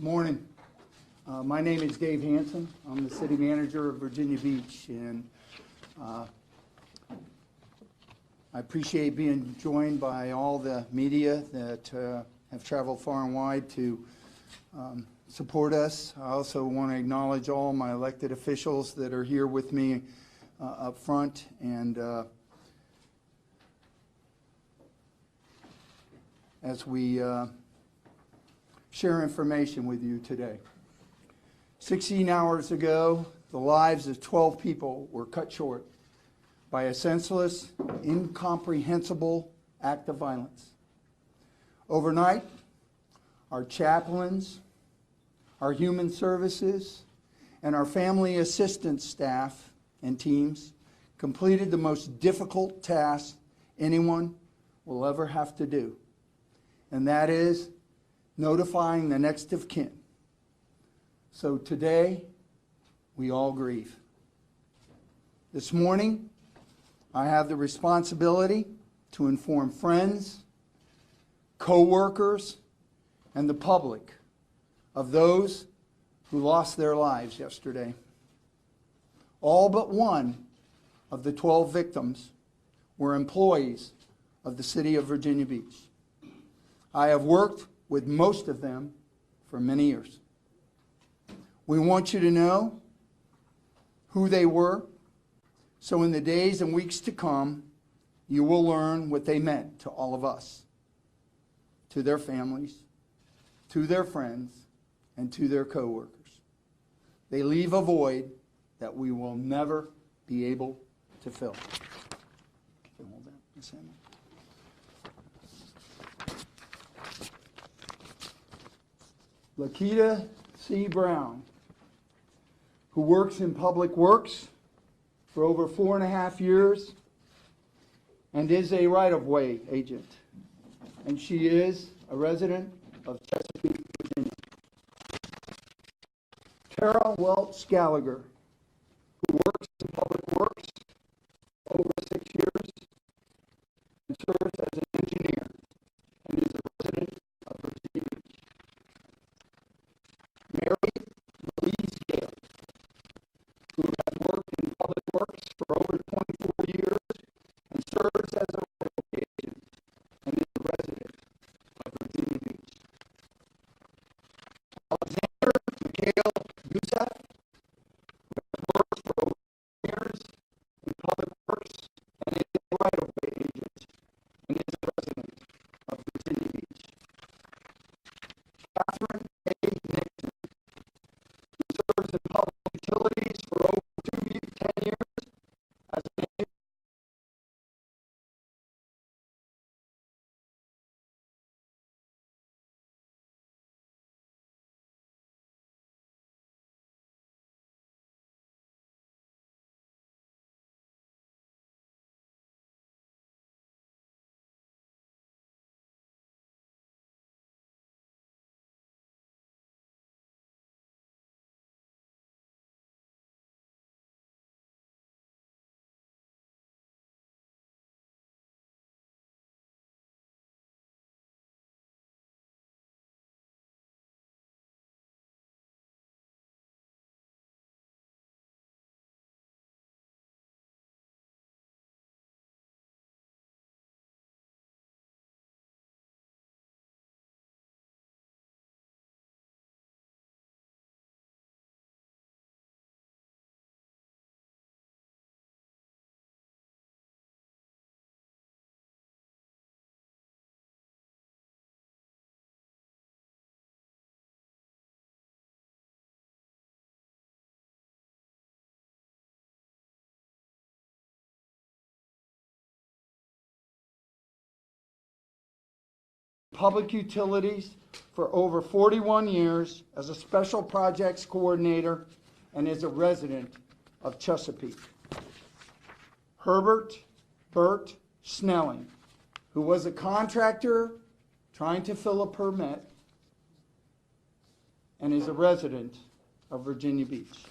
Morning. My name is Dave Hanson. I'm the city manager of Virginia Beach, and I appreciate being joined by all the media that have traveled far and wide to support us. I also want to acknowledge all my elected officials that are here with me up front, and as we share information with you today. 16 hours ago, the lives of 12 people were cut short by a senseless, incomprehensible act of violence. Overnight, our chaplains, our human services, and our family assistance staff and teams completed the most difficult task anyone will ever have to do, and that is notifying the next of kin. So today, we all grieve. This morning, I have the responsibility to inform friends, co-workers, and the public of those who lost their lives yesterday. All but one of the 12 victims were employees of the city of Virginia Beach. I have worked with most of them for many years. We want you to know who they were, so in the days and weeks to come, you will learn what they meant to all of us, to their families, to their friends, and to their co-workers. They leave a void that we will never be able to fill. Can you hold that, Ms. Hammond? Lakita C. Brown, who works in public works for over 4.5 years and is a right-of-way agent. And she is a resident of Chesapeake, Virginia. Tara Welch Gallagher, who works in public works for over 6 years and serves as an engineer and is a resident of Virginia Beach. Mary Louise Gale, who has worked in public works for over 24 years and serves as a right-of-way agent and is a resident of Virginia Beach. Alexander Mikhail Youssef, who has worked for over 10 years in public works and is a right-of-way agent and is a resident of Virginia Beach. Catherine A. Nixon, who serves in public utilities for over 10 years as an engineer. Public utilities for over 41 years as a special projects coordinator and is a resident of Chesapeake. Herbert Burt Snelling, who was a contractor trying to fill a permit and is a resident of Virginia Beach.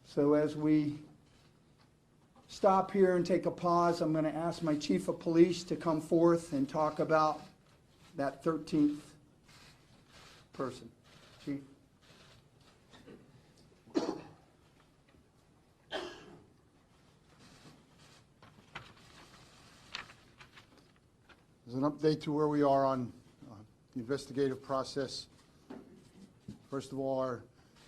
So as we stop here and take a pause, I'm going to ask my chief of police to come forth and talk about that 13th person. Chief? As an update to where we are on the investigative process, first of all, our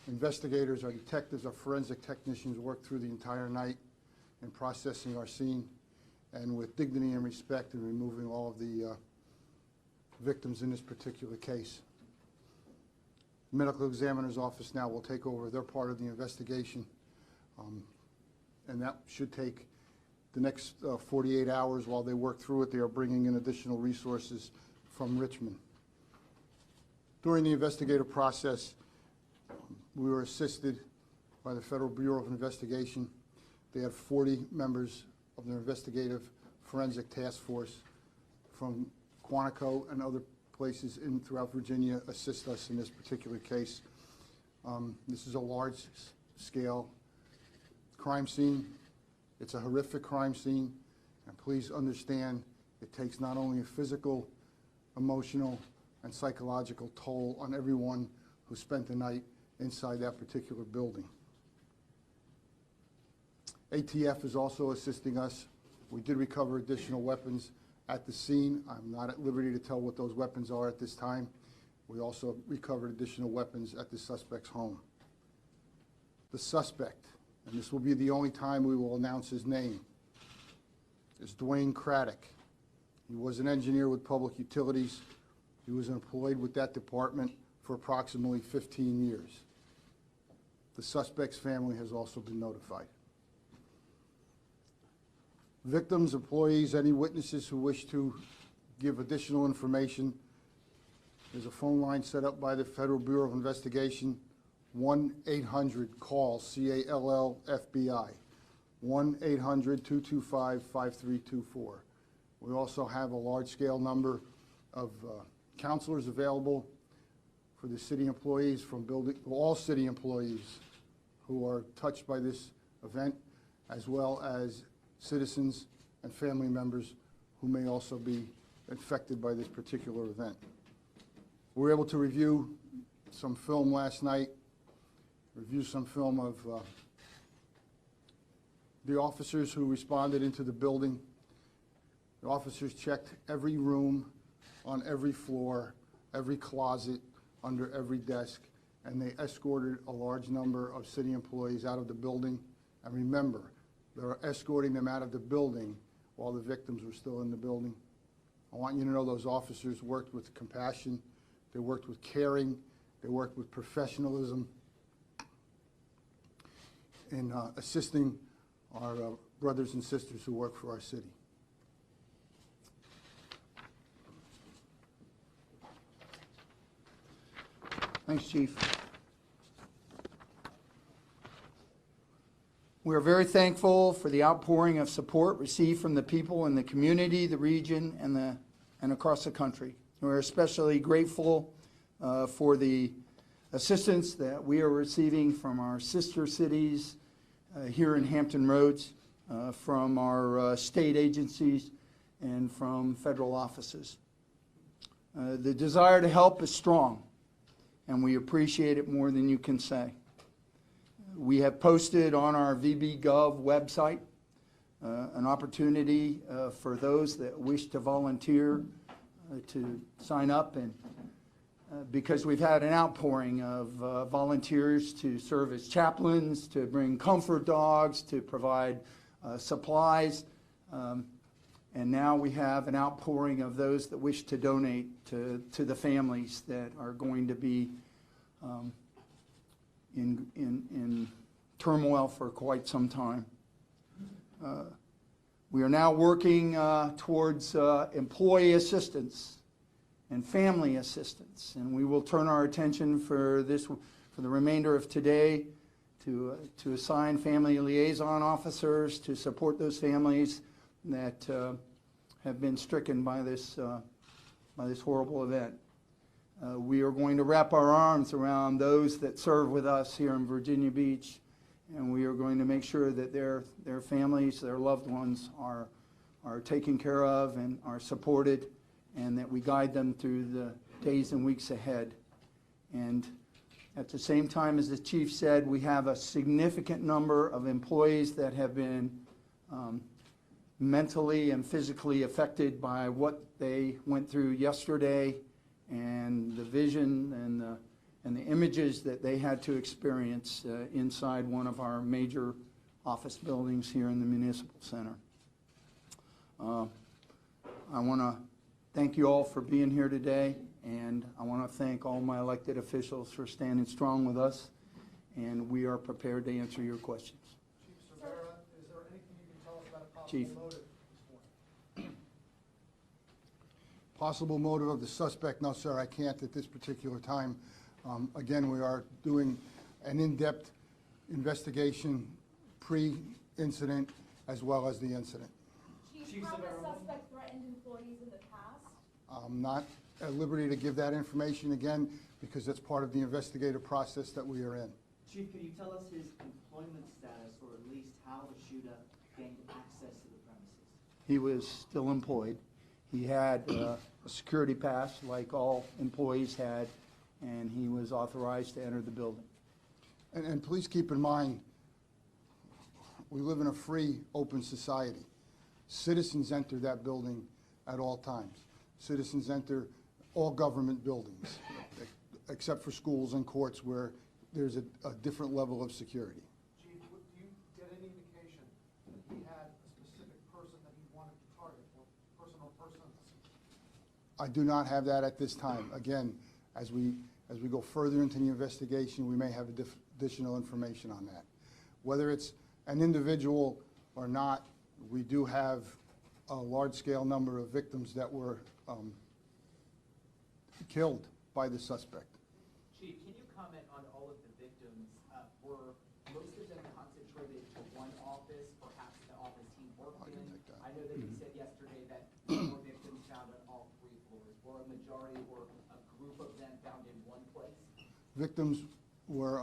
investigators, our detectives, our forensic technicians worked through the entire night in processing our scene and with dignity and respect in removing all of the victims in this particular case. The medical examiner's office now will take over their part of the investigation, and that should take the next 48 hours. While they work through it, they are bringing in additional resources from Richmond. During the investigative process, we were assisted by the Federal Bureau of Investigation. They had 40 members of their investigative forensic task force from Quantico and other places throughout Virginia assist us in this particular case. This is a large-scale crime scene. It's a horrific crime scene, and please understand it takes not only a physical, emotional, and psychological toll on everyone who spent the night inside that particular building. ATF is also assisting us. We did recover additional weapons at the scene. I'm not at liberty to tell what those weapons are at this time. We also recovered additional weapons at the suspect's home. The suspect, and this will be the only time we will announce his name, is Dwayne Craddock. He was an engineer with Public Utilities. He was employed with that department for approximately 15 years. The suspect's family has also been notified. Victims, employees, any witnesses who wish to give additional information, there's a phone line set up by the Federal Bureau of Investigation, 1-800-CALL, C-A-L-L-FBI, 1-800-225-5324. We also have a large-scale number of counselors available for the city employees, all city employees who are touched by this event, as well as citizens and family members who may also be infected by this particular event. We were able to review some film last night, review some film of the officers who responded into the building. The officers checked every room on every floor, every closet, under every desk, and they escorted a large number of city employees out of the building. And remember, they're escorting them out of the building while the victims were still in the building. I want you to know those officers worked with compassion, they worked with caring, they worked with professionalism in assisting our brothers and sisters who work for our city. Thanks, Chief. We are very thankful for the outpouring of support received from the people in the community, the region, and across the country. We're especially grateful for the assistance that we are receiving from our sister cities here in Hampton Roads, from our state agencies, and from federal offices. The desire to help is strong, and we appreciate it more than you can say. We have posted on our VB.gov website an opportunity for those that wish to volunteer to sign up, and because we've had an outpouring of volunteers to serve as chaplains, to bring comfort dogs, to provide supplies, and now we have an outpouring of those that wish to donate to the families that are going to be in turmoil for quite some time. We are now working towards employee assistance and family assistance, and we will turn our attention for the remainder of today to assign family liaison officers to support those families that have been stricken by this horrible event. We are going to wrap our arms around those that serve with us here in Virginia Beach, and we are going to make sure that their families, their loved ones are taken care of and are supported, and that we guide them through the days and weeks ahead. And at the same time, as the chief said, we have a significant number of employees that have been mentally and physically affected by what they went through yesterday, and the vision and the images that they had to experience inside one of our major office buildings here in the Municipal Center. I want to thank you all for being here today, and I want to thank all my elected officials for standing strong with us, and we are prepared to answer your questions. Chief Cervera, is there anything you can tell us about a possible Chief. motive at this point? Possible motive of the suspect, no, sir, I can't at this particular time. Again, we are doing an in-depth investigation pre-incident as well as the incident. Chief, have the suspect threatened employees in the past? I'm not at liberty to give that information again because that's part of the investigative process that we are in. Chief, can you tell us his employment status, or at least how the shooter gained access to the premises? He was still employed. He had a security pass like all employees had, and he was authorized to enter the building. And please keep in mind, we live in a free, open society. Citizens enter that building at all times. Citizens enter all government buildings, except for schools and courts where there's a different level of security. Chief, do you get any indication that he had a specific person that he wanted to target, or person or persons? I do not have that at this time. Again, as we go further into the investigation, we may have additional information on that. Whether it's an individual or not, we do have a large-scale number of victims that were killed by the suspect. Chief, can you comment on all of the victims? Were most of them concentrated to one office, perhaps the office he worked I can in? take that. I know that you said yesterday that there were victims found on all 3 floors. Were a majority or a group of them found in one place? Victims were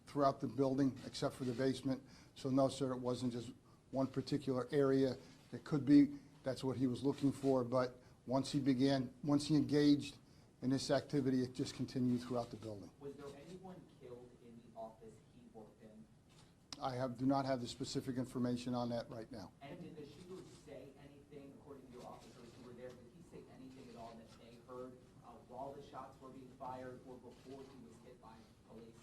throughout the building, except for the basement. So no, sir, it wasn't just one particular area. It could be that's what he was looking for, but once he engaged in this activity, it just continued throughout the building. Was there anyone killed in the office he worked in? I do not have the specific information on that right now. And did the shooter say anything, according to your officers who were there, did he say anything at all that they heard while the shots were being fired or before he was hit by police?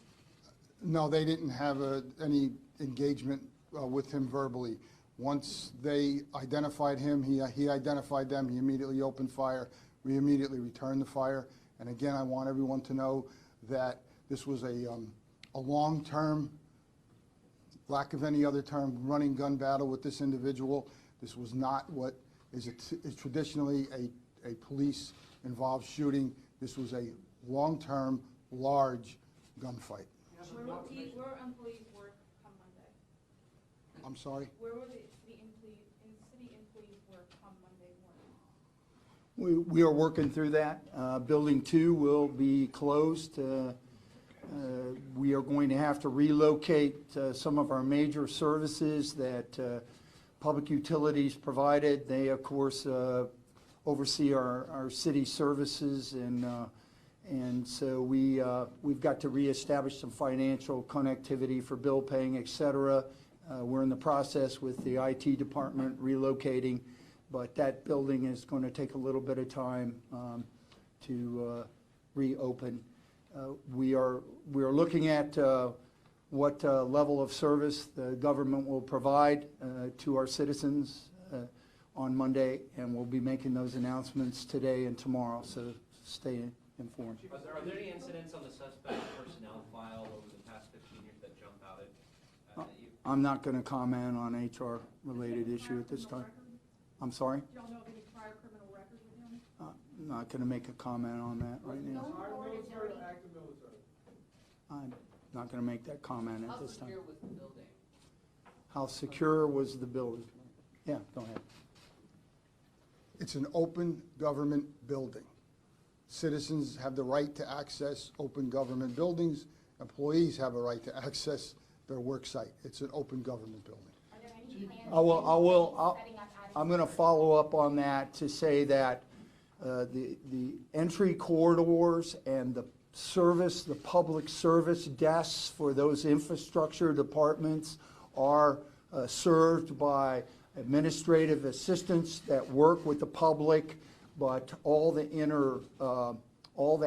No, they didn't have any engagement with him verbally. Once they identified him, he identified them, he immediately opened fire. We immediately returned the fire. And again, I want everyone to know that this was a long-term, lack of any other term, running gun battle with this individual. This was not what is traditionally a police-involved shooting. This was a long-term, large gunfight. Where will employees work come Monday? I'm sorry? Where will the city employees work come Monday morning? We are working through that. Building 2 will be closed. We are going to have to relocate some of our major services that Public Utilities provided. They, of course, oversee our city services, and so we've got to reestablish some financial connectivity for bill paying, et cetera. We're in the process with the IT department relocating, but that building is going to take a little bit of time to reopen. We are looking at what level of service the government will provide to our citizens on Monday, and we'll be making those announcements today and tomorrow, so stay informed. Are there any incidents on the suspect personnel file over the past 15 years that jump out at you? I'm not going to comment on HR-related issue at this time. I'm sorry? Do y'all know of any prior criminal record with him? I'm not going to make a comment on that right now. Retired military or active military? I'm not going to make that comment at this time. How secure was the building? How secure was the building? Yeah, go ahead. It's an open government building. Citizens have the right to access open government buildings. Employees have a right to access their work site. It's an open government building. Are there any plans? I'm going to follow up on that to say that the entry corridors and service, the public service desks for those infrastructure departments are served by administrative assistants that work with the public, but all the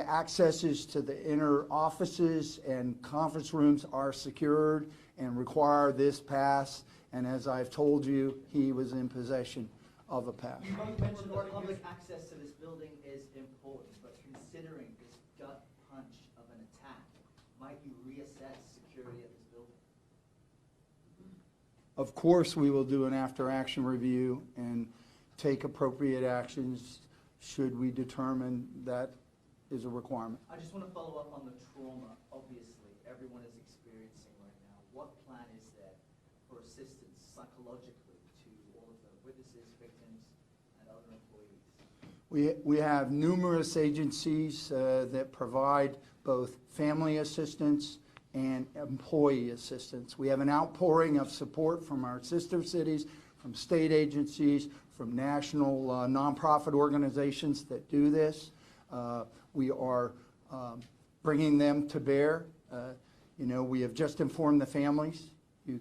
accesses to the inner offices and conference rooms are secured and require this pass. And as I've told you, he was in possession of a pass. You both mentioned that public access to this building is important, but considering this gut punch of an attack, might you reassess security at this building? Of course, we will do an after-action review and take appropriate actions should we determine that is a requirement. I just want to follow up on the trauma, obviously, everyone is experiencing right now. What plan is there for assistance psychologically to all of the witnesses, victims, and other employees? We have numerous agencies that provide both family assistance and employee assistance. We have an outpouring of support from our sister cities, from state agencies, from national nonprofit organizations that do this. We are bringing them to bear. We have just informed the families. You